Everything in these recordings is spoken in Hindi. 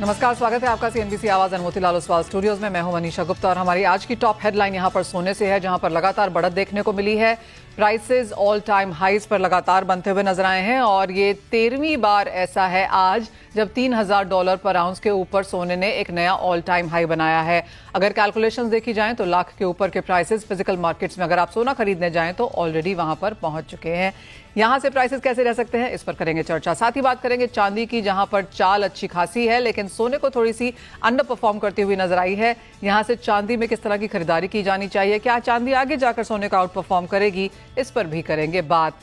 नमस्कार, स्वागत है आपका सीएनबीसी आवाज मोतीलाल ओसवाल स्टूडियोज में। मैं हूं मनीषा गुप्ता और हमारी आज की टॉप हेडलाइन यहां पर सोने से है, जहां पर लगातार बढ़त देखने को मिली है। प्राइसेस ऑल टाइम हाइज पर लगातार बनते हुए नजर आए हैं और ये 13वीं बार ऐसा है आज जब $3000 पर आउंस के ऊपर सोने ने एक नया ऑल टाइम हाई बनाया है। अगर कैलकुलेशंस देखी जाएं तो लाख के ऊपर के प्राइसेस फिजिकल मार्केट्स में अगर आप सोना खरीदने जाएं तो ऑलरेडी वहां पर पहुंच चुके हैं। यहां से प्राइसेस कैसे रह सकते हैं, इस पर करेंगे चर्चा। साथ ही बात करेंगे चांदी की, जहां पर चाल अच्छी खासी है लेकिन सोने को थोड़ी सी अंडर परफॉर्म करती हुई नजर आई है। यहां से चांदी में किस तरह की खरीदारी की जानी चाहिए, क्या चांदी आगे जाकर सोने का आउट परफॉर्म करेगी, इस पर भी करेंगे बात।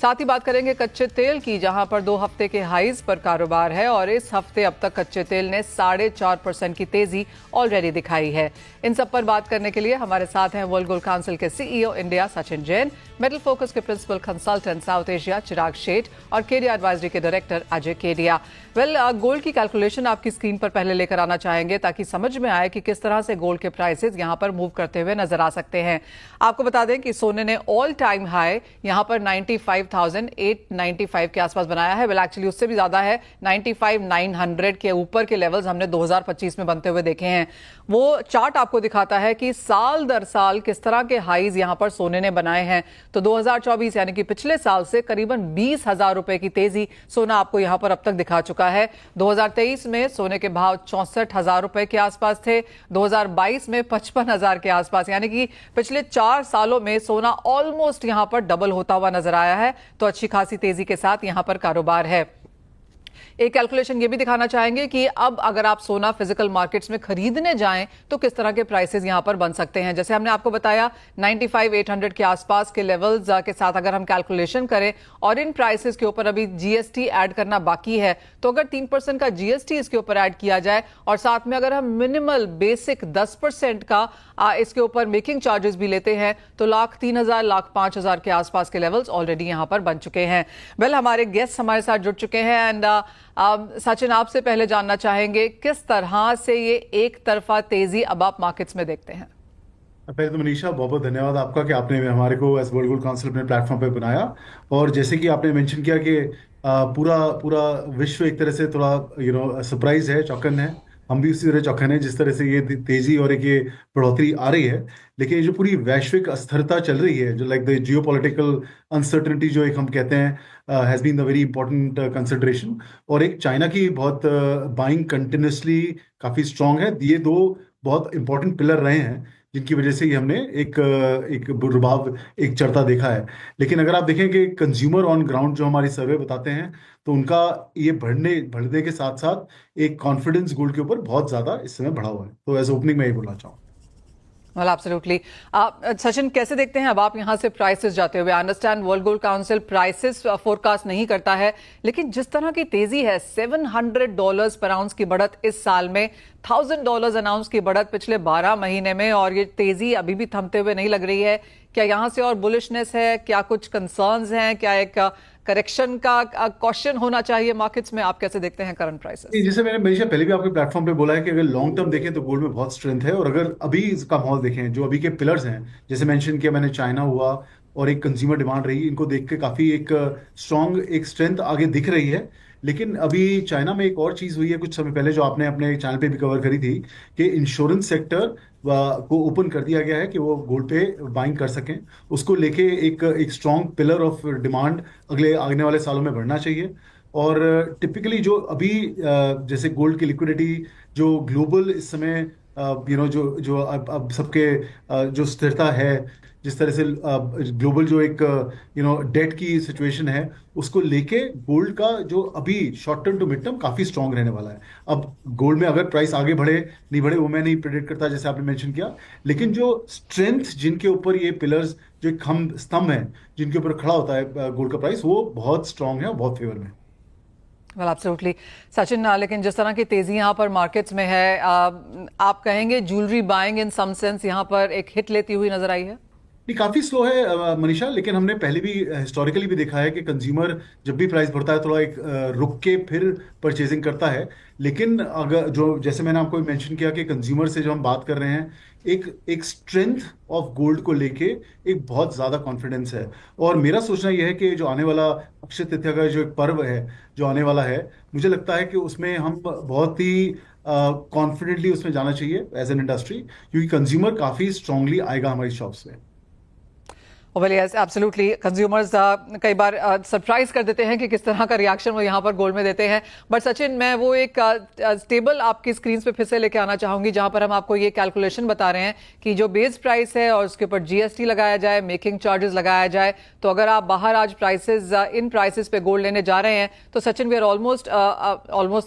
साथ ही बात करेंगे कच्चे तेल की, जहां पर 2 हफ्ते के हाईज पर कारोबार है और इस हफ्ते अब तक कच्चे तेल ने 4.5% की तेजी ऑलरेडी दिखाई है। इन सब पर बात करने के लिए हमारे साथ हैं वर्ल्ड गोल्ड काउंसिल के CEO India Sachin Jain, metal Focus के principal consultant South Asia Chirag Sheth और केडिया एडवाइजरी के डायरेक्टर अजय केडिया। गोल्ड की कैलकुलेशन आपकी स्क्रीन पर पहले लेकर आना चाहेंगे ताकि समझ में आए कि किस तरह से गोल्ड के प्राइसेस यहां पर मूव करते हुए नजर आ सकते हैं। आपको बता दें कि सोने ने ऑल टाइम हाई यहां पर 95,895 के आसपास बनाया है। एक्चुअली उससे भी ज्यादा है, 95,900 के ऊपर के लेवल्स हमने 2025 में बनते हुए देखे हैं। वो चार्ट आपको दिखाता है कि साल दर साल किस तरह के हाईज यहां पर सोने ने बनाए हैं। तो 2024 यानी कि पिछले साल से करीबन 20,000 रुपए की तेजी सोना आपको यहां पर अब तक दिखा चुका है। 2023 में सोने के भाव 64,000 रुपए के आसपास थे, 2022 में 55,000 के आसपास, यानी कि पिछले 4 सालों में सोना ऑलमोस्ट यहां पर डबल होता हुआ नजर आया है। तो अच्छी खासी तेजी के साथ यहां पर कारोबार है। एक कैलकुलेशन ये भी दिखाना चाहेंगे कि अब अगर आप सोना फिजिकल मार्केट्स में खरीदने जाएं तो किस तरह के प्राइसेस यहां पर बन सकते हैं। जैसे हमने आपको बताया 95,800 के आसपास के लेवल्स के साथ अगर हम कैलकुलेशन करें और इन प्राइसेस के ऊपर अभी जीएसटी ऐड करना बाकी है, तो अगर 3% का जीएसटी इसके ऊपर ऐड किया जाए और साथ में अगर हम मिनिमल बेसिक 10% का इसके ऊपर मेकिंग चार्जेस भी लेते हैं तो $1,03,000 $1,05,000 के आसपास के लेवल्स ऑलरेडी यहां पर बन चुके हैं। हमारे गेस्ट हमारे साथ जुड़ चुके हैं एंड सचिन, आपसे पहले जानना चाहेंगे किस तरह से ये एक तरफा तेजी अब आप मार्केट्स में देखते हैं। पहले तो मनीषा बहुत बहुत धन्यवाद आपका कि आपने हमारे को एज वर्ल्ड गोल्ड काउंसिल अपने प्लेटफॉर्म पे बनाया। और जैसे कि आपने मेंशन किया कि पूरा पूरा विश्व एक तरह से थोड़ा सरप्राइज है, चौकन है। हम भी उसी तरह चौकन है जिस तरह से ये तेजी और एक ये बढ़ोतरी आ रही है। लेकिन ये जो पूरी वैश्विक अस्थिरता चल रही है, जो लाइक द जियोपॉलिटिकल अनसर्टेनिटी जो एक हम कहते हैं, has been the very important consideration. और एक चाइना की बहुत बाइंग कंटिन्यूसली काफ़ी स्ट्रांग है। ये 2 बहुत इंपॉर्टेंट पिलर रहे हैं जिनकी वजह से ही हमने एक रुबाब, एक चढ़ता देखा है। लेकिन अगर आप देखें कि कंज्यूमर ऑन ग्राउंड जो हमारी सर्वे बताते हैं, तो उनका ये बढ़ने के साथ साथ एक कॉन्फिडेंस गोल्ड के ऊपर बहुत ज्यादा इस समय बढ़ा हुआ है। तो एज ओपनिंग में ये बोलना चाहूँ। एब्सोल्युटली। सचिन, कैसे देखते हैं अब आप यहां से प्राइसेस जाते हुए? Understand world gold council prices forecast नहीं करता है, लेकिन जिस तरह की तेजी है, $700 पर आउंस की बढ़त इस साल में, $1,000 अनाउंस की बढ़त पिछले 12 महीने में, और ये तेजी अभी भी थमते हुए नहीं लग रही है। क्या यहां से और बुलिशनेस है? क्या कुछ कंसर्न्स हैं? क्या एक करेक्शन का क्वेश्चन होना चाहिए मार्केट्स में? आप कैसे देखते हैं करंट प्राइसेस? जैसे मैंने हमेशा पहले भी आपके प्लेटफॉर्म पे बोला है कि अगर लॉन्ग टर्म देखें तो गोल्ड में बहुत स्ट्रेंथ है। और अगर अभी इसका माहौल देखें, जो अभी के पिलर्स हैं, जैसे मेंशन किया मैंने, चाइना हुआ और एक कंज्यूमर डिमांड रही, इनको देख के काफी एक स्ट्रांग एक स्ट्रेंथ आगे दिख रही है। लेकिन अभी चाइना में एक और चीज हुई है कुछ समय पहले, जो आपने अपने चैनल पे भी कवर करी थी, कि इंश्योरेंस सेक्टर को ओपन कर दिया गया है कि वो गोल्ड पे बाइंग कर सकें। उसको लेके एक स्ट्रांग पिलर ऑफ डिमांड अगले आने वाले सालों में बढ़ना चाहिए। और टिपिकली जो अभी जैसे गोल्ड की लिक्विडिटी जो ग्लोबल इस समय जो जो अब सबके जो स्थिरता है, जिस तरह से ग्लोबल जो एक डेट की सिचुएशन है, उसको लेके गोल्ड का जो अभी short term to mid term काफी स्ट्रांग रहने वाला है। अब गोल्ड में अगर प्राइस आगे बढ़े नहीं बढ़े वो मैं नहीं प्रेडिक्ट करता, जैसे आपने मेंशन किया। लेकिन जो स्ट्रेंथ जिनके ऊपर ये पिलर्स, जो एक स्तंभ है जिनके ऊपर खड़ा होता है गोल्ड का प्राइस, वो बहुत स्ट्रांग है और बहुत फेवर में है। एब्सोल्युटली सचिन, लेकिन जिस तरह की तेजी यहाँ पर मार्केट्स में है, आप कहेंगे jewellery buying in some sense यहाँ पर एक हिट लेती हुई नजर आई है? नहीं, काफी स्लो है मनीषा, लेकिन हमने पहले भी हिस्टोरिकली भी देखा है कि कंज्यूमर जब भी प्राइस बढ़ता है थोड़ा एक रुक के फिर परचेजिंग करता है। लेकिन अगर जो जैसे मैंने आपको मेंशन किया कि कंज्यूमर से जो हम बात कर रहे हैं, एक एक स्ट्रेंथ ऑफ गोल्ड को लेके एक बहुत ज्यादा कॉन्फिडेंस है। और मेरा सोचना यह है कि जो आने वाला अक्षय तृतीया का जो एक पर्व है जो आने वाला है, मुझे लगता है कि उसमें हम बहुत ही कॉन्फिडेंटली उसमें जाना चाहिए एज एन इंडस्ट्री, क्योंकि कंज्यूमर काफी स्ट्रांगली आएगा हमारी शॉप्स में। वेल यस एब्सोल्युटली कंज्यूमर्स कई बार सरप्राइज कर देते हैं कि किस तरह का रिएक्शन वो यहाँ पर गोल्ड में देते हैं। बट सचिन, मैं वो एक टेबल आपकी स्क्रीन पे फिर से लेके आना चाहूंगी जहां पर हम आपको ये कैलकुलेशन बता रहे हैं कि जो बेस प्राइस है और उसके ऊपर जीएसटी लगाया जाए, मेकिंग चार्जेस लगाया जाए, तो अगर आप बाहर आज प्राइसेस इन प्राइसेस पे गोल्ड लेने जा रहे हैं तो सचिन वी आर ऑलमोस्ट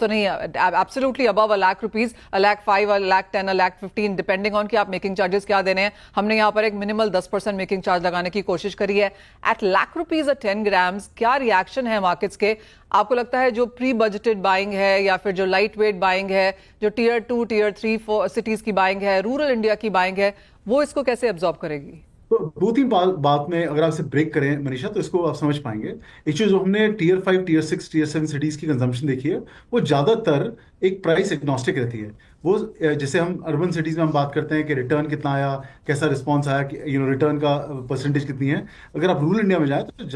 तो नहीं, एब्सोल्युटली अबव ₹1,00,000, ₹1,05,000, ₹1,10,000, ₹1,15,000 डिपेंडिंग ऑन कि आप मेकिंग चार्जेस क्या देने हैं। हमने यहाँ पर एक मिनिमल 10% मेकिंग चार्ज लगाने की कोशिश करी है एट ₹1,00,000 10 ग्राम्स। क्या रिएक्शन है मार्केट्स के? आपको लगता है जो प्री बजटेड बाइंग है या फिर जो लाइट वेट बाइंग है, जो टियर 2 टियर 3 सिटीज की बाइंग है, रूरल इंडिया की बाइंग है, वो इसको कैसे एब्जॉर्ब करेगी? तो दो तीन बात में अगर आपसे ब्रेक करें मनीषा, तो इसको आप समझ पाएंगे। एक चीज, जो हमने टियर 5 टियर 6 टियर 7 सिटीज की कंजम्पशन देखी है, वो ज्यादातर एक प्राइस एग्नोस्टिक रहती है। वो जैसे हम अर्बन सिटीज में हम बात करते हैं कि रिटर्न कितना आया, कैसा रिस्पॉन्स आया, कि रिटर्न का परसेंटेज कितनी है। अगर आप रूरल इंडिया में जाए तो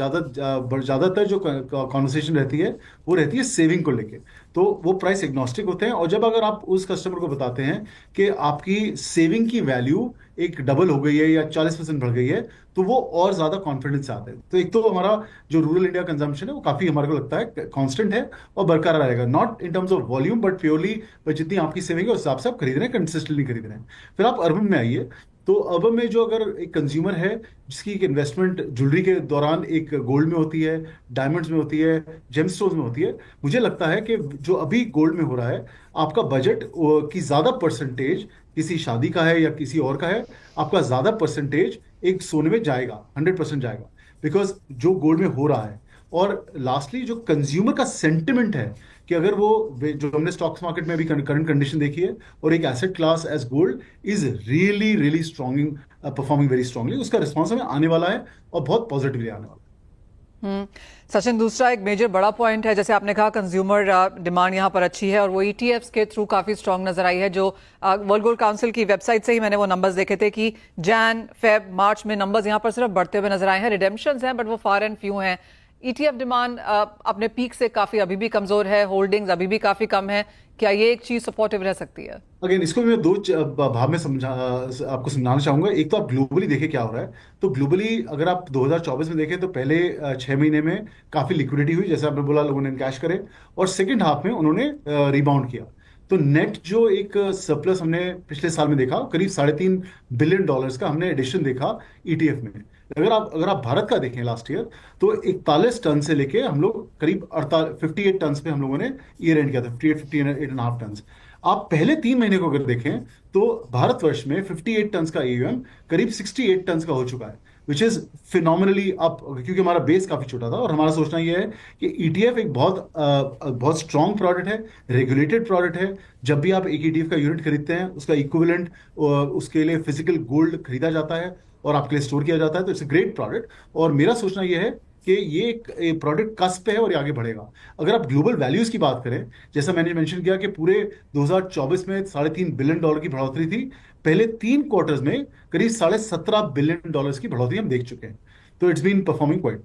ज्यादातर जो कॉन्वर्सेशन रहती है वो रहती है सेविंग को लेके। तो वो प्राइस एग्नोस्टिक होते हैं, और जब अगर आप उस कस्टमर को बताते हैं कि आपकी सेविंग की वैल्यू एक डबल हो गई है या 40% बढ़ गई है, तो वो और ज्यादा कॉन्फिडेंस से आते हैं। तो एक तो हमारा जो रूरल इंडिया कंजम्पशन है वो काफी हमारे को लगता है कांस्टेंट है और बरकरार रहेगा, not in terms of volume but purely जितनी आपकी सेविंग है उस हिसाब से आप खरीद रहे हैं, कंसिस्टेंटली खरीद रहे हैं। फिर आप अर्बन में आइए, तो अर्बन में जो अगर एक कंज्यूमर है जिसकी एक इन्वेस्टमेंट ज्वेलरी के दौरान एक गोल्ड में होती है, डायमंड्स में होती है, जेमस्टोन्स में होती है, मुझे लगता है कि जो अभी गोल्ड में हो रहा है, आपका बजट की ज्यादा परसेंटेज किसी शादी का है या किसी और का है, आपका ज्यादा परसेंटेज एक सोने में जाएगा, 100% जाएगा, बिकॉज जो गोल्ड में हो रहा है। और लास्टली जो कंज्यूमर का सेंटिमेंट है कि अगर वो जो हमने स्टॉक्स मार्केट में भी करंट कंडीशन देखी है, और एक asset class as gold is really really strongly, performing very strongly, उसका रिस्पॉन्स हमें आने वाला है और बहुत पॉजिटिवली आने वाला है। सचिन, दूसरा एक मेजर बड़ा पॉइंट है, जैसे आपने कहा कंज्यूमर डिमांड यहाँ पर अच्छी है और वो ईटीएफ्स के थ्रू काफी स्ट्रांग नजर आई है। जो वर्ल्ड गोल्ड काउंसिल की वेबसाइट से ही मैंने वो नंबर्स देखे थे कि जैन फेब मार्च में नंबर्स यहाँ पर सिर्फ बढ़ते हुए नजर आए हैं। रिडेम्पशंस हैं बट वो फार एंड फ्यू हैं। ईटीएफ डिमांड अपने पीक से काफी अभी भी कमजोर है, होल्डिंग्स अभी भी काफी कम है। क्या ये एक चीज सपोर्टिव रह सकती है? अगेन इसको मैं दो भाव में आपको समझाना चाहूंगा। एक तो आप ग्लोबली देखें क्या हो रहा है। तो ग्लोबली अगर आप 2024 में देखें तो पहले 6 महीने में काफी लिक्विडिटी हुई, जैसे आपने बोला, लोगों ने कैश करे, और सेकंड हाफ में उन्होंने रिबाउंड किया। तो नेट जो एक सरप्लस हमने पिछले साल में देखा, करीब $3.5 बिलियन का हमने एडिशन देखा ईटीएफ में। अगर आप भारत का देखें लास्ट ईयर, तो 41 टन से लेके हम लोग करीब 58 टन पे हम लोगों ने ईयर एंड किया था, 58.5 टन। आप पहले 3 महीने को अगर देखें तो भारतवर्ष में 58 टन का एयूएम करीब 68 टन का हो चुका है, विच इज फिनोमिनली अप, क्योंकि हमारा बेस काफी छोटा था। और हमारा सोचना यह है कि ईटीएफ एक बहुत स्ट्रॉन्ग प्रोडक्ट है, रेगुलेटेड प्रोडक्ट है। जब भी आप एक ईटीएफ का यूनिट खरीदते हैं, उसका इक्विवेलेंट उसके लिए फिजिकल गोल्ड खरीदा जाता है और आपके लिए स्टोर किया जाता है, तो इट्स अ ग्रेट प्रोडक्ट। और मेरा सोचना यह है कि ये एक प्रोडक्ट कस्प पे है और ये आगे बढ़ेगा। अगर आप ग्लोबल वैल्यूज की बात करें, जैसा मैंने मेंशन किया कि पूरे 2024 में $3.5 बिलियन की बढ़ोतरी थी, पहले 3 क्वार्टर्स में करीब $17.5 बिलियन की बढ़ोतरी हम देख चुके हैं। तो it's been performing quite.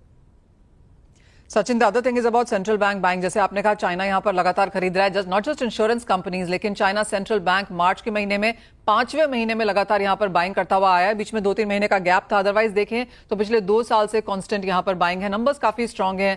Sachin, the other thing is about central bank buying. जैसे आपने कहा चाइना यहाँ पर लगातार खरीद रहा है, just not just insurance companies, लेकिन चाइना सेंट्रल बैंक मार्च के महीने में 5वें महीने में लगातार यहाँ पर बाइंग करता हुआ आया है। बीच में 2-3 महीने का गैप था, अदरवाइज देखें तो पिछले 2 साल से कांस्टेंट यहाँ पर बाइंग है। नंबर्स काफी स्ट्रांग हैं।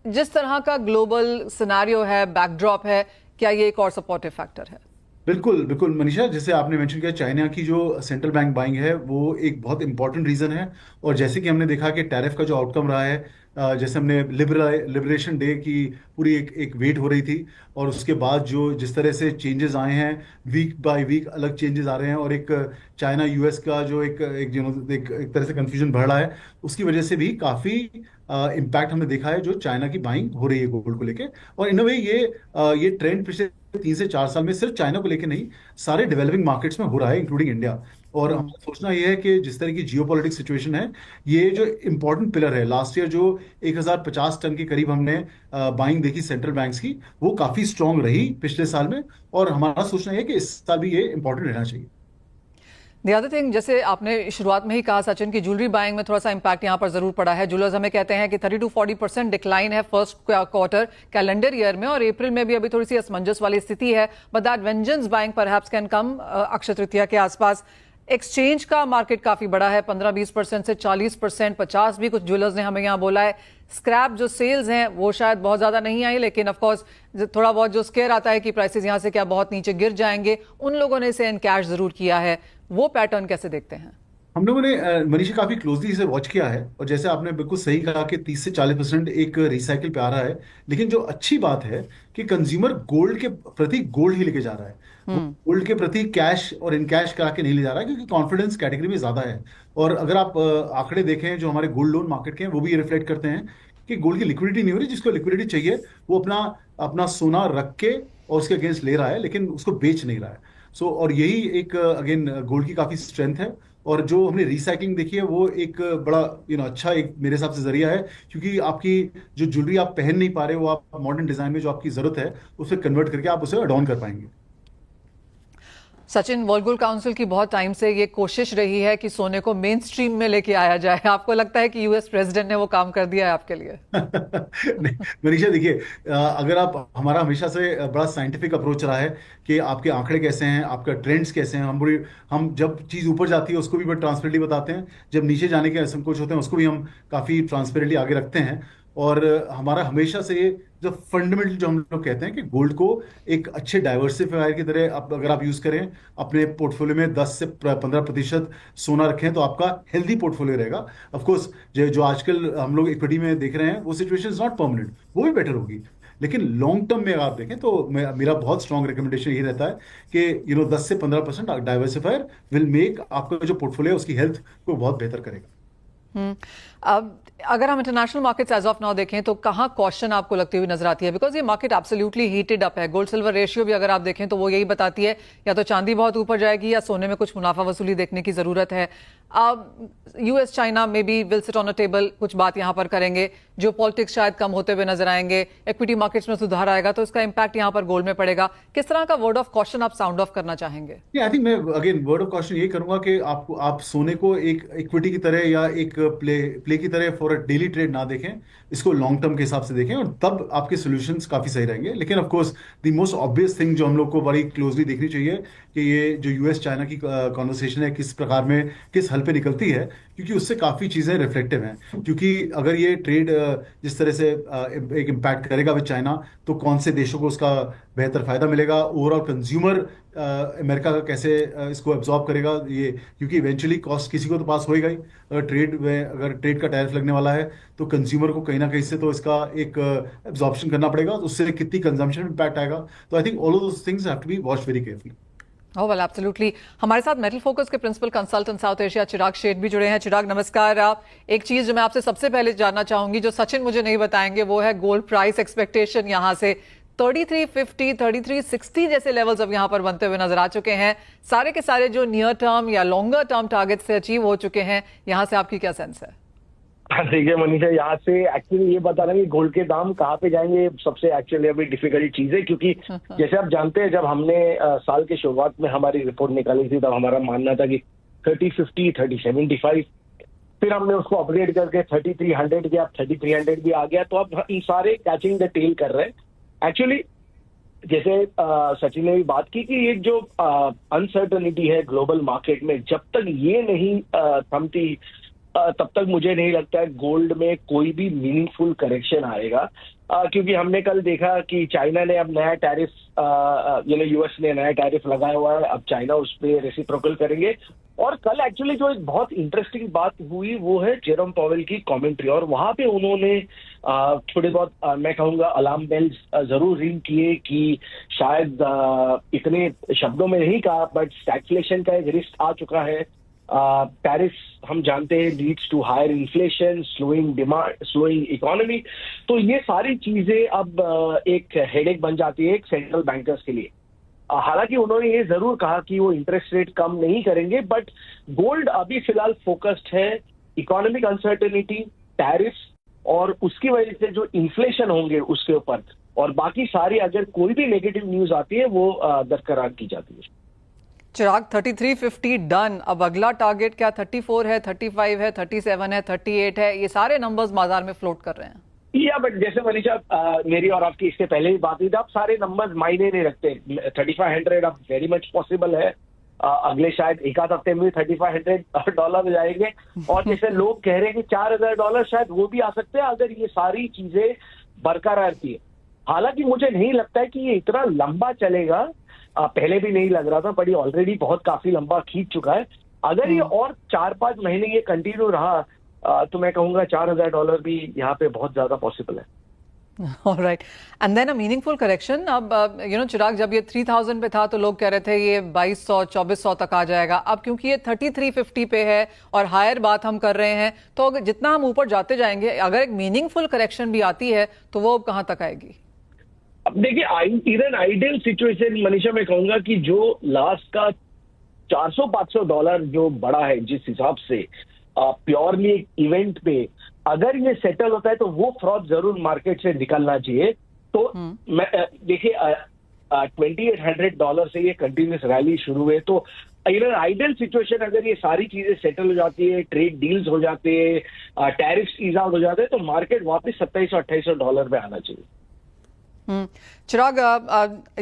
जिस तरह का ग्लोबल सिनेरियो है, बैकड्रॉप है, क्या ये एक और सपोर्टिव फैक्टर है? बिल्कुल बिल्कुल मनीषा, जैसे आपने मेंशन किया, चाइना की जो सेंट्रल बैंक बाइंग है वो एक बहुत इंपॉर्टेंट रीजन है। और जैसे कि हमने देखा कि टैरिफ का जो आउटकम रहा है, जैसे हमने लिबरेशन डे की पूरी एक वेट हो रही थी, और उसके बाद जो जिस तरह से चेंजेस आए हैं, वीक बाय वीक अलग चेंजेस आ रहे हैं, और एक चाइना यूएस का जो एक तरह से कंफ्यूजन बढ़ रहा है, उसकी वजह से भी काफी इम्पैक्ट हमने देखा है जो चाइना की बाइंग हो रही है गोल्ड को लेके। और इन अ वे ये ट्रेंड पिछले 3 से 4 साल में सिर्फ चाइना को लेकर नहीं, सारे डेवलपिंग मार्केट्स में हो रहा है, इंक्लूडिंग इंडिया। और हमारा सोचना ये है कि जिस तरह की जियोपॉलिटिक्स सिचुएशन है, ये जो इंपॉर्टेंट पिलर है, लास्ट ईयर जो 1050 टन के करीब हमने बाइंग देखी सेंट्रल बैंक्स की, वो काफी स्ट्रांग रही पिछले साल में, और हमारा सोचना ये है कि इस साल भी ये इंपॉर्टेंट रहना चाहिए। द अदर थिंग, जैसे आपने शुरुआत में ही कहा सचिन, की ज्वेलरी बाइंग में थोड़ा सा इंपैक्ट यहाँ पर जरूर पड़ा है। ज्वेलर्स हमें कहते हैं कि 30 to 40% डिक्लाइन है फर्स्ट क्वार्टर कैलेंडर ईयर में, और अप्रैल में भी अभी थोड़ी सी असमंजस वाली स्थिति है। But that vengeance buying perhaps can come Akshaya Tritiya के आसपास। एक्सचेंज का मार्केट काफी बड़ा है, 15-20% से 40%, 50 भी कुछ ज्वेलर्स ने हमें यहाँ बोला है। स्क्रैप जो सेल्स हैं वो शायद बहुत ज्यादा नहीं आई, लेकिन ऑफ कोर्स थोड़ा बहुत जो स्केयर आता है कि प्राइसेस यहाँ से क्या बहुत नीचे गिर जाएंगे, उन लोगों ने इसे एनकैश जरूर किया है। वो पैटर्न कैसे देखते हैं? हम लोगों ने मनीषा काफी क्लोजली इसे वॉच किया है, और जैसे आपने बिल्कुल सही कहा कि 30 से 40% एक रिसाइकिल पे आ रहा है। लेकिन जो अच्छी बात है कि कंज्यूमर गोल्ड के प्रति गोल्ड ही लेके जा रहा है, वो गोल्ड के प्रति कैश और इन कैश करा के नहीं ले जा रहा है, क्योंकि कॉन्फिडेंस कैटेगरी में ज्यादा है। और अगर आप आंकड़े देखें जो हमारे गोल्ड लोन मार्केट के हैं, वो भी ये रिफ्लेक्ट करते हैं कि गोल्ड की लिक्विडिटी नहीं हो रही। जिसको लिक्विडिटी चाहिए वो अपना अपना सोना रख के और उसके अगेंस्ट ले रहा है, लेकिन उसको बेच नहीं रहा है। सो और यही एक अगेन गोल्ड की काफी स्ट्रेंथ है। और जो हमने रिसाइकलिंग देखी है, वो एक बड़ा अच्छा एक मेरे हिसाब से जरिया है, क्योंकि आपकी जो ज्वेलरी आप पहन नहीं पा रहे, वो आप मॉडर्न डिजाइन में जो आपकी जरूरत है उसे कन्वर्ट करके आप उसे अडॉर्न कर पाएंगे। सचिन, वर्ल्ड गोल्ड काउंसिल की बहुत टाइम से ये कोशिश रही है कि सोने को मेन स्ट्रीम में लेके आया जाए। आपको लगता है कि यूएस प्रेसिडेंट ने वो काम कर दिया है आपके लिए? नहीं मनीषा, देखिए, अगर आप हमारा हमेशा से बड़ा साइंटिफिक अप्रोच रहा है कि आपके आंकड़े कैसे हैं, आपका ट्रेंड्स कैसे हैं। हम जब चीज ऊपर जाती है उसको भी बड़ा ट्रांसपेरेंटली बताते हैं, जब नीचे जाने के संकोच होते हैं उसको भी हम काफी ट्रांसपेरेंटली आगे रखते हैं। और हमारा हमेशा से ये जो फंडामेंटल जो हम लोग कहते हैं कि गोल्ड को एक अच्छे डाइवर्सिफायर की तरह अगर आप यूज करें, अपने पोर्टफोलियो में 10 से 15% सोना रखें, तो आपका हेल्दी पोर्टफोलियो रहेगा। ऑफ कोर्स जो आजकल हम लोग इक्विटी में देख रहे हैं, वो सिचुएशन इज नॉट परमानेंट, वो भी बेटर होगी। लेकिन लॉन्ग टर्म में अगर आप देखें तो मेरा बहुत स्ट्रॉन्ग रिकमेंडेशन यही रहता है कि 10 से 15% डाइवर्सिफायर विल मेक आपका जो पोर्टफोलियो है उसकी हेल्थ को बहुत बेहतर करेगा। अब अगर हम international markets as of now देखें तो कहाँ कॉशन आपको लगती हुई नजर आती है? बिकॉज ये मार्केट एब्सोल्युटली हीटेड अप है। गोल्ड सिल्वर रेशियो भी अगर आप देखें तो वो यही बताती है, या तो चांदी बहुत ऊपर जाएगी या सोने में कुछ मुनाफा वसूली देखने की जरूरत है। यूएस चाइना में भी will sit on a table, कुछ बात यहाँ पर करेंगे। जो पॉलिटिक्स शायद कम होते हुए नजर आएंगे, इक्विटी मार्केट्स में सुधार आएगा, तो इसका इंपैक्ट यहाँ पर गोल्ड में पड़ेगा। किस तरह का वर्ड ऑफ कॉशन आप साउंड ऑफ करना चाहेंगे? आई थिंक मैं अगेन वर्ड ऑफ कॉशन ये करूंगा कि आप सोने को एक इक्विटी की तरह या एक प्ले की तरह फॉर अ डेली ट्रेड ना देखें, इसको लॉन्ग टर्म के हिसाब से देखें, और तब आपके सॉल्यूशंस काफी सही रहेंगे। लेकिन of course the most obvious thing जो हम लोग को बड़ी क्लोजली देखनी चाहिए कि ये जो यूएस चाइना की कॉन्वर्सेशन है किस प्रकार में किस हल पे निकलती है, क्योंकि उससे काफी चीजें रिफ्लेक्टिव हैं। क्योंकि अगर ये ट्रेड जिस तरह से एक इम्पैक्ट करेगा विद चाइना, तो कौन से देशों को उसका बेहतर फायदा मिलेगा, ओवरऑल कंज्यूमर अमेरिका का कैसे इसको एब्जॉर्ब करेगा ये, क्योंकि इवेंचुअली कॉस्ट किसी को तो पास होएगा ही। अगर ट्रेड का टैरिफ लगने वाला है तो कंज्यूमर को कहीं ना कहीं से तो इसका एक एब्जॉर्प्शन करना पड़ेगा, तो उससे कितनी कंजम्पशन इम्पैक्ट आएगा। तो I think all of those things have to be watched very carefully. Oh well, absolutely. हमारे साथ मेटल फोकस के principal consultant South Asia Chirag Sheth भी जुड़े हैं। चिराग नमस्कार। आप एक चीज जो मैं आपसे सबसे पहले जानना चाहूंगी, जो सचिन मुझे नहीं बताएंगे, वो है गोल्ड प्राइस एक्सपेक्टेशन। यहां से 3350, 3360 जैसे लेवल्स अब यहां पर बनते हुए नजर आ चुके हैं। सारे के सारे जो नियर टर्म या लॉन्गर टर्म टारगेट से अचीव हो चुके हैं, यहां से आपकी क्या सेंस है? ठीक है मनीषा, यहाँ से एक्चुअली ये बताना कि गोल्ड के दाम कहाँ पे जाएंगे सबसे एक्चुअली अभी डिफिकल्ट चीज है, क्योंकि जैसे आप जानते हैं जब हमने साल के शुरुआत में हमारी रिपोर्ट निकाली थी, तब हमारा मानना था कि 3050, 3075, फिर हमने उसको अपग्रेड करके 3300 किया, 3300 भी आ गया। तो अब इन सारे कैचिंग द टेल कर रहे हैं एक्चुअली। जैसे सचिन ने भी बात की कि ये जो अनसर्टनिटी है ग्लोबल मार्केट में, जब तक ये नहीं थमती तब तक मुझे नहीं लगता है गोल्ड में कोई भी मीनिंगफुल करेक्शन आएगा। क्योंकि हमने कल देखा कि चाइना ने अब नया टैरिफ यूएस ने नया टैरिफ लगाया हुआ है, अब चाइना उस पर रेसिप्रोकल करेंगे। और कल एक्चुअली जो एक बहुत इंटरेस्टिंग बात हुई वो है जेरोम पॉवेल की कमेंट्री, और वहां पे उन्होंने थोड़े बहुत मैं कहूंगा अलार्म बेल्स जरूर रिंग किए कि शायद इतने शब्दों में नहीं कहा, बट स्टैगफ्लेशन का एक रिस्क आ चुका है। टैरिफ हम जानते हैं leads to higher inflation, slowing demand, slowing economy. तो ये सारी चीजें अब एक हेडेक बन जाती है एक सेंट्रल बैंकर्स के लिए। हालांकि उन्होंने ये जरूर कहा कि वो इंटरेस्ट रेट कम नहीं करेंगे, बट गोल्ड अभी फिलहाल फोकस्ड है इकोनॉमिक अनसर्टेनिटी, टैरिफ और उसकी वजह से जो इन्फ्लेशन होंगे उसके ऊपर, और बाकी सारी अगर कोई भी नेगेटिव न्यूज आती है वो बरकरार की जाती है। चिराग, 3350 डन, अब अगला टारगेट क्या 34 है, 35 है, 37 है, 38 है? ये सारे नंबर्स बाजार में फ्लोट कर रहे हैं। या बट जैसे मनीषा मेरी और आपकी इससे पहले ही बात हुई थी, अब सारे नंबर्स मायने नहीं रखते। 3500 अब वेरी मच पॉसिबल है, अगले शायद एक आध हफ्ते में $3500 जाएंगे, और जैसे लोग कह रहे हैं कि $4000 शायद वो भी आ सकते हैं अगर ये सारी चीजें बरकरार की है। हालांकि मुझे नहीं लगता है कि ये इतना लंबा चलेगा, पहले भी नहीं लग रहा था, बट ये ऑलरेडी बहुत काफी लंबा खींच चुका है। अगर ये और 4-5 महीने ये कंटिन्यू रहा तो मैं कहूंगा $4000 भी यहाँ पे बहुत ज्यादा पॉसिबल है। Alright, and then a meaningful correction. अब चिराग, जब ये 3000 पे था तो लोग कह रहे थे ये 2200-2400 तक आ जाएगा। अब क्योंकि ये 3350 पे है और हायर बात हम कर रहे हैं, तो अगर जितना हम ऊपर जाते जाएंगे, अगर एक मीनिंगफुल करेक्शन भी आती है तो वो कहां तक आएगी? अब देखिए, इवन आइडियल सिचुएशन मनीषा मैं कहूंगा कि जो लास्ट का $400-500 जो बड़ा है, जिस हिसाब से प्योरली एक इवेंट पे अगर ये सेटल होता है तो वो फ्रॉड जरूर मार्केट से निकलना चाहिए। तो मैं देखिए $2800 से ये कंटिन्यूस रैली शुरू हुए, तो इवन आइडियल सिचुएशन अगर ये सारी चीजें सेटल हो जाती है, ट्रेड डील्स हो जाते हैं, टैरिफ्स ईज आउट हो जाते हैं, तो मार्केट वापस $2700-2800 पे आना चाहिए। चिराग,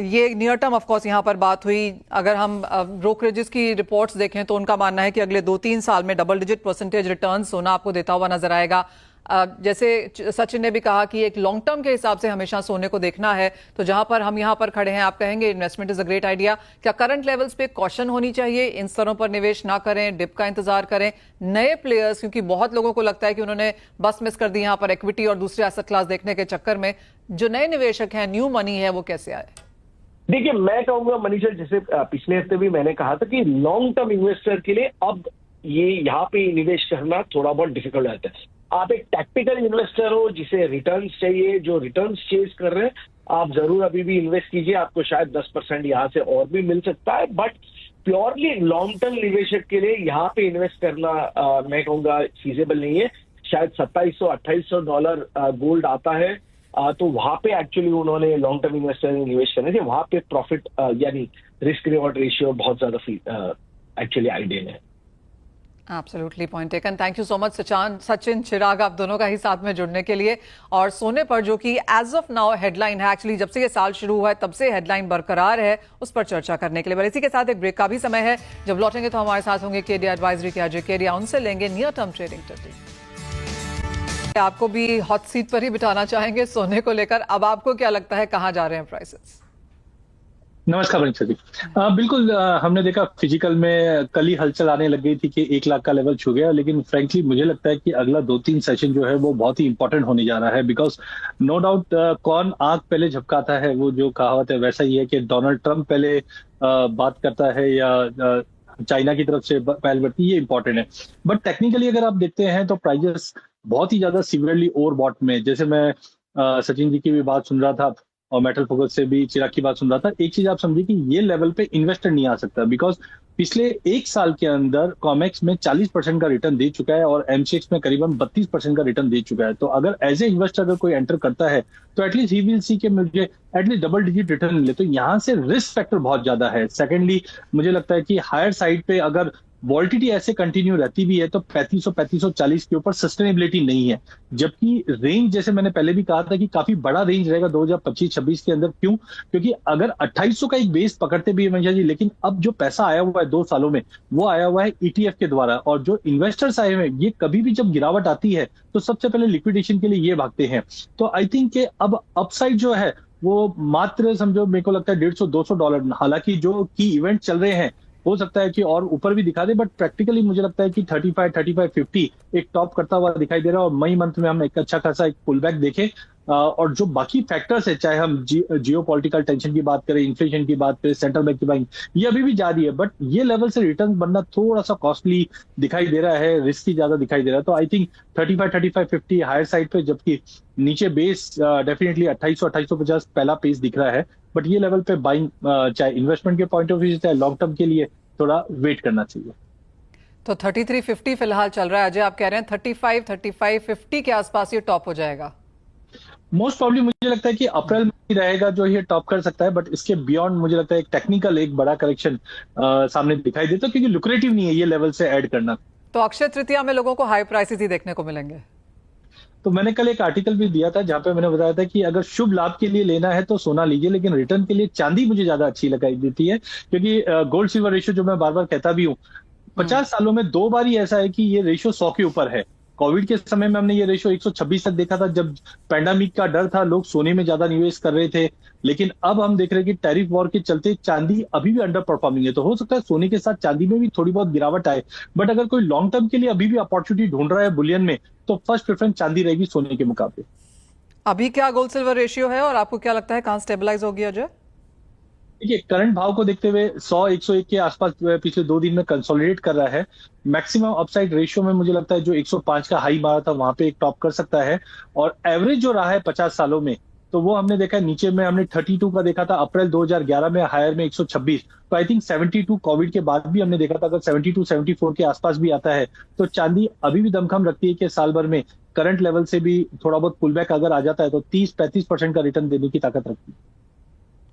ये नियर टर्म ऑफ कोर्स यहाँ पर बात हुई। अगर हम ब्रोकरेजेस की रिपोर्ट्स देखें तो उनका मानना है कि अगले 2-3 साल में डबल डिजिट परसेंटेज रिटर्न सोना आपको देता हुआ नजर आएगा। जैसे सचिन ने भी कहा कि एक लॉन्ग टर्म के हिसाब से हमेशा सोने को देखना है, तो जहां पर हम यहाँ पर खड़े हैं, आप कहेंगे investment is a great idea. क्या करंट लेवल्स पे कॉशन होनी चाहिए, इन स्तरों पर निवेश ना करें, डिप का इंतजार करें? नए प्लेयर्स, क्योंकि बहुत लोगों को लगता है कि उन्होंने बस मिस कर दी यहाँ पर इक्विटी और दूसरे एसेट क्लास देखने के चक्कर में, जो नए निवेशक हैं, न्यू मनी है, वो कैसे आए? देखिए, मैं कहूंगा मनीषा, जैसे पिछले हफ्ते भी मैंने कहा था कि लॉन्ग टर्म इन्वेस्टर के लिए अब ये यहाँ पे निवेश करना थोड़ा बहुत डिफिकल्ट रहता है। आप एक टैक्टिकल इन्वेस्टर हो जिसे रिटर्न्स चाहिए, जो रिटर्न्स चेज कर रहे हैं, आप जरूर अभी भी इन्वेस्ट कीजिए, आपको शायद 10% यहाँ से और भी मिल सकता है। बट प्योरली लॉन्ग टर्म निवेशक के लिए यहाँ पे इन्वेस्ट करना मैं कहूंगा फीजेबल नहीं है। शायद $2700-2800 गोल्ड आता है, तो वहां पे एक्चुअली उन्होंने लॉन्ग टर्म इन्वेस्टर ने निवेश करने थे, वहां पे प्रॉफिट यानी रिस्क रिवॉर्ड रेशियो बहुत ज्यादा एक्चुअली आइडियल है। Absolutely, point taken. Thank you so much Sachin, Chirag, आप दोनों का ही साथ में जुड़ने के लिए। और सोने पर, जो कि एज ऑफ नाउ हेडलाइन है, एक्चुअली जब से ये साल शुरू हुआ है तब से हेडलाइन बरकरार है, उस पर चर्चा करने के लिए। पर इसी के साथ एक ब्रेक का भी समय है। जब लौटेंगे तो हमारे साथ होंगे केडी एडवाइजरी के अजय केडिया, उनसे लेंगे नियर टर्म ट्रेडिंग टिप्स। आपको भी हॉट सीट पर ही बिठाना चाहेंगे सोने को लेकर। अब आपको क्या लगता है कहाँ जा रहे हैं प्राइसेस? नमस्कार मनीषा जी। बिल्कुल, हमने देखा फिजिकल में कल ही हलचल आने लग गई थी कि 1 लाख का लेवल छू गया, लेकिन फ्रेंकली मुझे लगता है कि अगला 2-3 सेशन जो है वो बहुत ही इंपॉर्टेंट होने जा रहा है। बिकॉज नो डाउट कौन आंख पहले झपकाता है, वो जो कहावत है वैसा ही है कि डोनाल्ड ट्रंप पहले बात करता है या चाइना की तरफ से पहल बढ़ती है, ये इंपॉर्टेंट है। बट टेक्निकली अगर आप देखते हैं तो प्राइजेस बहुत ही ज्यादा सीवियरली ओवरबॉट में, जैसे मैं सचिन जी की भी बात सुन रहा था और मेटल फोकस से भी चिराग की बात सुन रहा था, एक चीज आप समझिए कि ये लेवल पे इन्वेस्टर नहीं आ सकता। बिकॉज पिछले 1 साल के अंदर कॉमेक्स में 40% का रिटर्न दे चुका है और एमसीएक्स में करीबन 32% का रिटर्न दे चुका है। तो अगर एज ए इन्वेस्टर अगर कोई एंटर करता है तो एटलीस्ट ही विल सी के मुझे एटलीस्ट डबल डिजिट रिटर्न मिले, तो यहाँ से रिस्क फैक्टर बहुत ज्यादा है। सेकेंडली मुझे लगता है कि हायर साइड पे अगर वॉल्टिलिटी ऐसे कंटिन्यू रहती भी है तो 3500-3540 के ऊपर सस्टेनेबिलिटी नहीं है। जबकि रेंज, जैसे मैंने पहले भी कहा था कि काफी बड़ा रेंज रहेगा 2025-26 के अंदर। क्यों? क्योंकि अगर 2800 का एक बेस पकड़ते भी है मनीषा जी, लेकिन अब जो पैसा आया हुआ है 2 सालों में वो आया हुआ है ईटीएफ के द्वारा, और जो इन्वेस्टर्स आए हुए हैं ये कभी भी जब गिरावट आती है तो सबसे पहले लिक्विडेशन के लिए ये भागते हैं। तो आई थिंक कि अब अपसाइड जो है वो मात्र समझो मेरे को लगता है $150-200। हालांकि जो की इवेंट चल रहे हैं हो सकता है कि और ऊपर भी दिखा दे, बट प्रैक्टिकली मुझे लगता है कि 35-50 एक टॉप करता हुआ दिखाई दे रहा है और मई मंथ में हम एक अच्छा खासा एक पुल बैक देखें। और जो बाकी फैक्टर्स है, चाहे हम जियो पॉलिटिकल टेंशन की बात करें, इन्फ्लेशन की बात करें, सेंट्रल बैंक की बाइंग, ये अभी भी जारी है, बट ये लेवल से रिटर्न बनना थोड़ा सा कॉस्टली दिखाई दे रहा है, रिस्की ज्यादा दिखाई दे रहा है। तो आई थिंक 35-50 हायर साइड पे, जबकि नीचे बेस डेफिनेटली 2800-2850 पहला पेस दिख रहा है, बट ये लेवल पे बाइंग चाहे इन्वेस्टमेंट के पॉइंट ऑफ व्यू चाहे लॉन्ग टर्म के लिए थोड़ा वेट करना चाहिए। तो 3350 फिलहाल चल रहा है। अजय, आप कह रहे हैं 35-50 के आसपास ये टॉप हो जाएगा? मोस्ट प्रॉब्ली मुझे लगता है कि अप्रैल में ही रहेगा जो ये टॉप कर सकता है, बट इसके बियॉन्ड मुझे लगता है एक टेक्निकल एक बड़ा करेक्शन सामने दिखाई देता है, क्योंकि लुक्रेटिव नहीं है ये लेवल से ऐड करना। तो अक्षय तृतीया में लोगों को हाई प्राइसेस ही देखने को मिलेंगे? तो मैंने कल एक आर्टिकल भी दिया था जहां पे मैंने बताया था कि अगर शुभ लाभ के लिए लेना है तो सोना लीजिए, लेकिन रिटर्न के लिए चांदी मुझे ज्यादा अच्छी लगाई देती है, क्योंकि गोल्ड सिल्वर रेशियो जो मैं बार बार कहता भी हूँ, 50 सालों में 2 बार ही ऐसा है कि ये रेशियो 100 के ऊपर है। कोविड के समय में हमने ये रेशियो 126 तक देखा था, जब पैंडेमिक का डर था, लोग सोने में ज्यादा निवेश कर रहे थे। लेकिन अब हम देख रहे हैं कि टैरिफ वॉर के चलते चांदी अभी भी अंडर परफॉर्मिंग है, तो हो सकता है सोने के साथ चांदी में भी थोड़ी बहुत गिरावट आए, बट अगर कोई लॉन्ग टर्म के लिए अभी भी अपॉर्चुनिटी ढूंढ रहा है बुलियन में, तो फर्स्ट प्रेफरेंस चांदी रहेगी सोने के मुकाबले। अभी क्या गोल्ड सिल्वर रेशियो है और आपको क्या लगता है कहां स्टेबलाइज होगी अजय? देखिए, करंट भाव को देखते हुए 100-101 के आसपास पिछले 2 दिन में कंसोलिडेट कर रहा है। मैक्सिमम अपसाइड रेशियो में मुझे लगता है जो 105 का हाई मारा था वहां पे एक टॉप कर सकता है, और एवरेज जो रहा है 50 सालों में, तो वो हमने देखा है नीचे में हमने 32 का देखा था अप्रैल 2011 में, हायर में 126। तो आई थिंक 72 कोविड के बाद भी हमने देखा था, अगर 72-74 के आसपास भी आता है तो चांदी अभी भी दमखम रखती है कि साल भर में करंट लेवल से भी थोड़ा बहुत पुल बैक अगर आ जाता है तो 30-35% का रिटर्न देने की ताकत रखती है।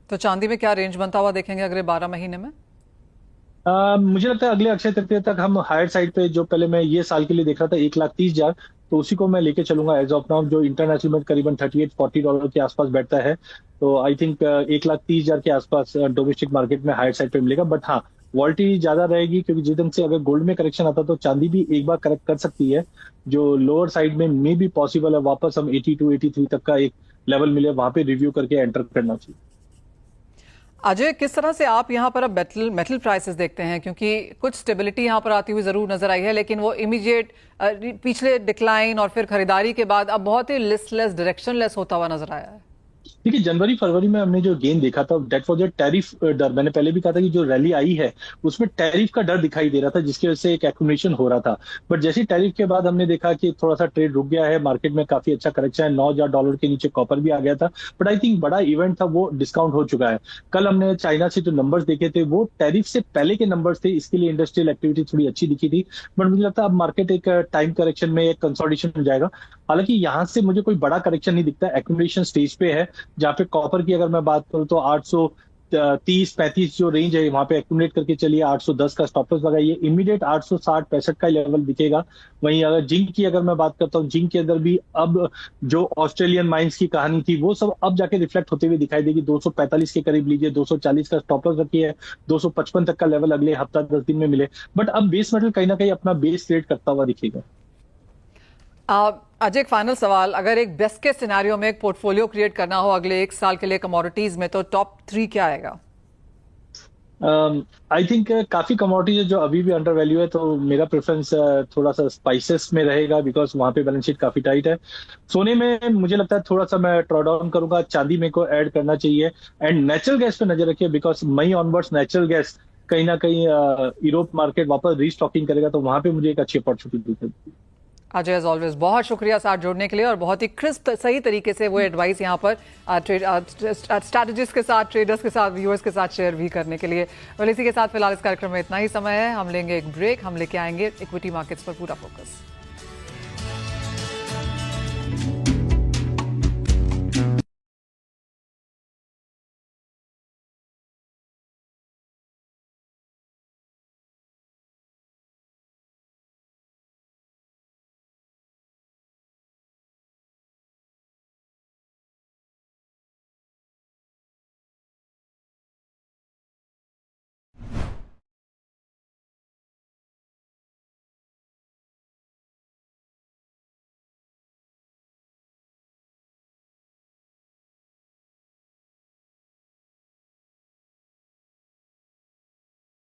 तो चांदी में क्या रेंज बनता हुआ देखेंगे अगले 12 महीने में? मुझे लगता है अगले अक्षय तृतीया तक हम हायर साइड पे, जो पहले मैं ये साल के लिए देख रहा था 1,30,000, तो उसी को मैं लेके चलूंगा एज ऑफ नाउ, जो इंटरनेशनल में करीबन $38-40 के आसपास बैठता है। तो आई थिंक 1,30,000 के आसपास डोमेस्टिक मार्केट में हायर साइड पे मिलेगा, बट हाँ वॉल्टी ज्यादा रहेगी, क्योंकि जिस ढंग से अगर गोल्ड में करेक्शन आता तो चांदी भी एक बार करेक्ट कर सकती है, जो लोअर साइड में मे भी पॉसिबल है वापस हम 82-83 तक का एक लेवल मिले, वहां पे रिव्यू करके एंटर करना चाहिए। अजय, किस तरह से आप यहाँ पर अब मेटल प्राइसेस देखते हैं? क्योंकि कुछ स्टेबिलिटी यहाँ पर आती हुई जरूर नजर आई है, लेकिन वो इमीडिएट पिछले डिक्लाइन और फिर खरीदारी के बाद अब बहुत ही लिस्टलेस, डायरेक्शनलेस होता हुआ नजर आया है। देखिए, जनवरी फरवरी में हमने जो गेन देखा था डेट फॉर टैरिफ डर, मैंने पहले भी कहा था कि जो रैली आई है उसमें टैरिफ का डर दिखाई दे रहा था, जिसकी वजह से एक एक्यूमुलेशन हो रहा था। बट जैसे टैरिफ के बाद हमने देखा कि थोड़ा सा ट्रेड रुक गया है, मार्केट में काफी अच्छा करेक्शन है, $9,000 के नीचे कॉपर भी आ गया था, बट आई थिंक बड़ा इवेंट था वो डिस्काउंट हो चुका है। कल हमने चाइना से जो नंबर्स देखे थे वो टैरिफ से पहले के नंबर्स थे, इसके लिए इंडस्ट्रियल एक्टिविटी थोड़ी अच्छी दिखी थी, बट मुझे लगता है अब मार्केट एक टाइम करेक्शन में एक कंसोलिडेशन हो जाएगा। हालांकि यहाँ से मुझे कोई बड़ा करेक्शन नहीं दिखता, एक्यूमुलेशन स्टेज पे है, जहाँ पे कॉपर की अगर मैं बात करूं तो 830-35 जो रेंज है वहां पे एक्यूमुलेट करके चलिए, 810 का स्टॉप लॉस लगाइए, इमीडिएट 860-65 का लेवल दिखेगा। वहीं अगर जिंक की अगर मैं बात करता हूं, जिंक के अंदर भी अब जो ऑस्ट्रेलियन माइंस की कहानी थी वो सब अब जाके रिफ्लेक्ट होते हुए दिखाई देगी। 245 के करीब लीजिए, 240 का स्टॉप लॉस रखिए, 255 तक का लेवल अगले हफ्ता 10 दिन में मिले, बट अब बेस मेटल कहीं ना कहीं अपना बेस ट्रेड करता हुआ दिखेगा। अजय, एक फाइनल सवाल, अगर एक बेस्ट केस सिनेरियो में एक पोर्टफोलियो क्रिएट करना हो अगले 1 साल के लिए कमोडिटीज में, तो टॉप 3 क्या आएगा? आई थिंक काफी कमोडिटीज है जो अभी भी अंडर वैल्यू है, तो मेरा प्रेफरेंस थोड़ा सा स्पाइसेस में रहेगा, बिकॉज वहां पे बैलेंस शीट काफी टाइट है। सोने में मुझे लगता है थोड़ा सा मैं ड्रॉ डाउन करूंगा, चांदी में को ऐड करना चाहिए, एंड नेचुरल गैस पे नजर रखिए, because May onwards natural gas कहीं ना कहीं यूरोप मार्केट वापस रीस्टॉकिंग करेगा, तो वहां पे मुझे एक अच्छी अपॉर्चुनिटी दिखेगी। अजय, एज ऑलवेज बहुत शुक्रिया साथ जोड़ने के लिए, और बहुत ही क्रिस्प सही तरीके से वो एडवाइस यहाँ पर स्ट्रैटेजिस्ट के साथ, ट्रेडर्स के साथ, व्यूअर्स के साथ शेयर भी करने के लिए। और इसी के साथ फिलहाल इस कार्यक्रम में इतना ही समय है, हम लेंगे एक ब्रेक, हम लेके आएंगे इक्विटी मार्केट्स पर पूरा फोकस।